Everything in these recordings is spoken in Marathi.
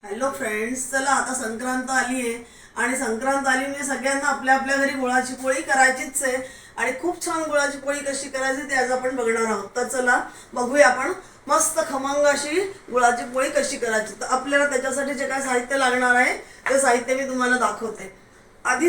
हॅलो फ्रेंड्स, चला आता संक्रांत आली आहे आणि संक्रांत आली म्हणजे सगळ्यांना आपल्या आपल्या घरी गुळाची पोळी करायचीच आहे आणि खूप छान गुळाची पोळी कशी करायची ते आज आपण बघणार आहोत. तर चला बघूया आपण मस्त खमंग अशी गुळाची पोळी कशी करायची. तर आपल्याला त्याच्यासाठी जे काय साहित्य लागणार आहे ते साहित्य मी तुम्हाला दाखवते.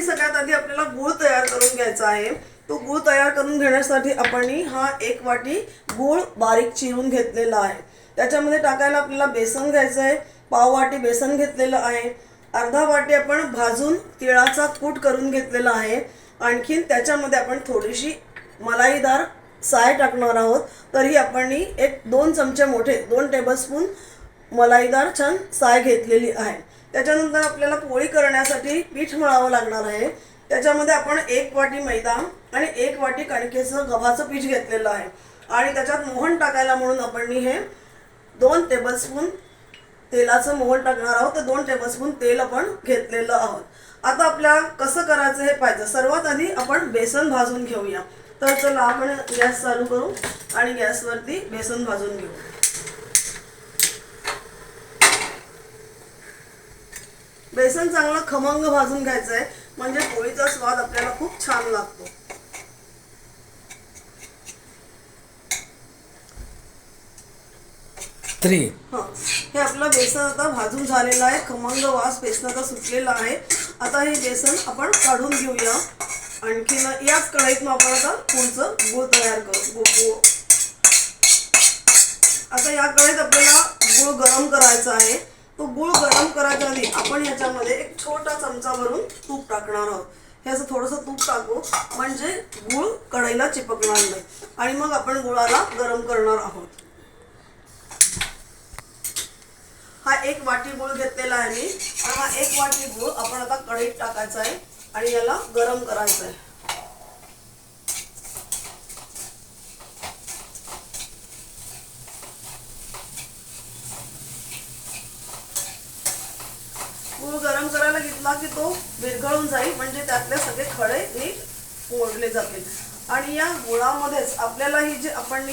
सगळ्यात आधी आपल्याला गूळ तयार करून घ्यायचा आहे. तो गूळ तयार करून घेण्यासाठी आपण हा 1 वाटी गूळ बारीक चिरून घेतलेला आहे. त्याच्यामध्ये टाकायला आपल्याला बेसन घ्यायचं आहे. पाव वाटी बेसन घेतलेलं आहे. अर्धा वाटी आपण भाजून तिळाचा कूट करून घेतलेला आहे. आणखीन त्याच्यामध्ये आपण थोडीशी मलाईदार साय टाकणार आहोत. तरी आपण 2 चमचे मोठे 2 टेबलस्पून मलाईदार छान साय घेतलेली आहे. त्याच्यानंतर आपल्याला पोळी करण्यासाठी पीठ मळावं लागणार आहे. त्याच्यामध्ये आपण 1 वाटी मैदा आणि 1 वाटी कणकेचं गव्हाचं पीठ घेतलेलं आहे आणि त्याच्यात मोहन टाकायला म्हणून आपण हे 2 टेबलस्पून तेलाचं मोहन टाकणार आहोत. तर 2 टेबलस्पून तेल आपण घेतलेलं आहोत. आता आपल्याला कसं करायचं हे पाहिजे. सर्वात आधी आपण बेसन भाजून घेऊया. तर चला आपण गॅस चालू करू आणि गॅसवरती बेसन भाजून घेऊ. बेसन चांगलं खमंग भाजून घ्यायचं आहे म्हणजे पोळीचा स्वाद आपल्याला खूप छान लागतो. हे आपलं बेसन आता भाजून झालेलं आहे. खमंग वास बेसनाचा सुटलेला आहे. आता हे बेसन आपण काढून घेऊया. आणखीन याच कढईत आपण आता पुढचं गूळ तयार करू. आता या कढईत आपल्याला गूळ गरम करायचा आहे. तो गूळ गरम करायच्या आधी आपण याच्यामध्ये एक छोटा चमचा भरून तूप टाकणार आहोत. हे असं थोडंसं तूप टाकू म्हणजे गूळ कढईला चिपकणार नाही आणि मग आपण गुळाला गरम करणार आहोत. हा 1 वाटी गूळ घेतलेला आहे मी आणि हा 1 वाटी गूळ आपण आता कढईत टाकायचा आहे आणि याला गरम करायचं आहे. गूळ गरम करायला घेतला की तो विरघळून जाईल म्हणजे त्यातले सगळे खडे नीट मोडले जातील. आणि या गुळामध्येच आपल्याला ही जी आपण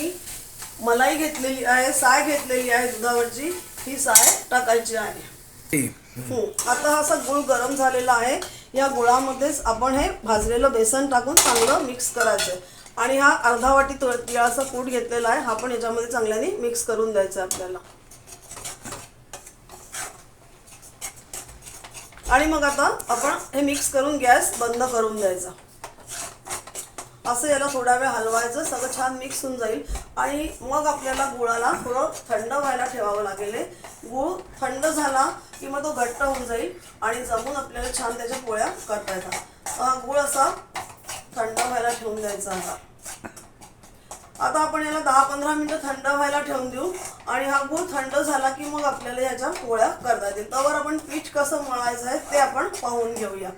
मलाई घेतलेली आहे, साय घेतलेली आहे दुधावरची, ही साय टाकायची आहे. आता हा असा गूळ गरम झालेला आहे. या गुळामध्येच आपण हे भाजलेलं बेसन टाकून चांगलं मिक्स करायचं आणि हा अर्धा वाटी तिळाचा कूट घेतलेला आहे हा पण याच्यामध्ये चांगल्याने मिक्स करून द्यायचा आपल्याला. आणि मग आता आपण हे मिक्स करून गॅस बंद करून द्यायचा. असं याला थोडा वेळ हलवायचं, सगळं छान मिक्स होऊन जाईल आणि मग आपल्याला गुळाला थोडं थंड व्हायला ठेवावं लागेल. गूळ थंड झाला की मग तो घट्ट होऊन जाईल आणि जमून आपल्याला छान त्याच्या पोळ्या करता येतात. गूळ असा थंड व्हायला ठेवून द्यायचा आता. आता आपण याला 10-15 मिनिटं थंड व्हायला ठेवून देऊ आणि हा गूळ थंड झाला की मग आपल्याला याच्या पोळ्या करता येतील. त्यावर आपण पीठ कसं मळायचं आहे ते आपण पाहून घेऊया.